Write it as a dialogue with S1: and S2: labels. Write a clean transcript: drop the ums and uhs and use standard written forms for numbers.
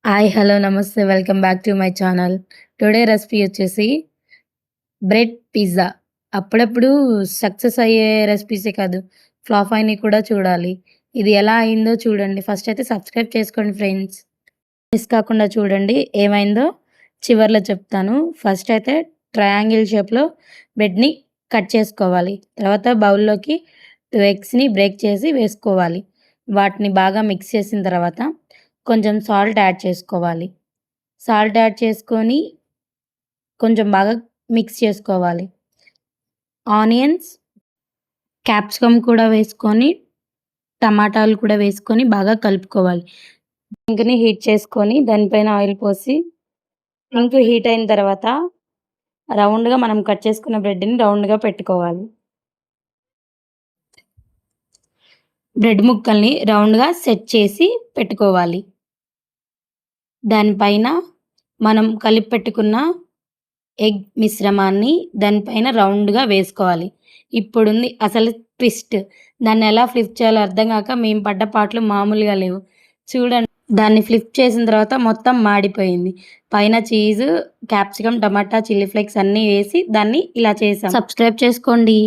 S1: Hi! Hello! నమస్తే. Welcome back to my channel. Today recipe వచ్చేసి bread pizza. అప్పుడప్పుడు success అయ్యే రెసిపీసే కాదు, ఫ్లాప్ అయినయి కూడా చూడాలి. ఇది ఎలా అయిందో చూడండి. ఫస్ట్ అయితే సబ్స్క్రైబ్ చేసుకోండి ఫ్రెండ్స్. మిస్ కాకుండా చూడండి. ఏమైందో చివర్లో చెప్తాను. ఫస్ట్ అయితే ట్రయాంగిల్ షేప్‌లో బ్రెడ్‌ని కట్ చేసుకోవాలి. తర్వాత బౌల్‌లోకి 2 ఎగ్స్‌ని బ్రేక్ చేసి వేసుకోవాలి. వాటిని బాగా మిక్స్ చేసిన తర్వాత కొంచెం సాల్ట్ యాడ్ చేసుకోవాలి. సాల్ట్ యాడ్ చేసుకొని కొంచెం బాగా మిక్స్ చేసుకోవాలి. ఆనియన్స్, క్యాప్సికమ్ కూడా వేసుకొని, టమాటాలు కూడా వేసుకొని బాగా కలుపుకోవాలి. ఇంక్‌ని హీట్ చేసుకొని దానిపైన ఆయిల్ పోసి ఇంక్ హీట్ అయిన తర్వాత రౌండ్‌గా మనం కట్ చేసుకున్న బ్రెడ్‌ని రౌండ్‌గా పెట్టుకోవాలి. బ్రెడ్ ముక్కల్ని రౌండ్‌గా సెట్ చేసి పెట్టుకోవాలి. దానిపైన మనం కలిపి పెట్టుకున్న ఎగ్ మిశ్రమాన్ని దానిపైన రౌండ్‌గా వేసుకోవాలి. ఇప్పుడుంది అసలు ట్విస్ట్. దాన్నెలా ఫ్లిప్ చేయాలో అర్థం గాక మేము పడ్డ పాట్లు మామూలుగా లేవు. చూడండి, దాన్ని ఫ్లిప్ చేసిన తర్వాత మొత్తం మాడిపోయింది. పైన చీజు, క్యాప్సికమ్, టమాటా, చిల్లీ ఫ్లేక్స్ అన్నీ వేసి దాన్ని ఇలా చేసాం. సబ్స్క్రైబ్ చేసుకోండి.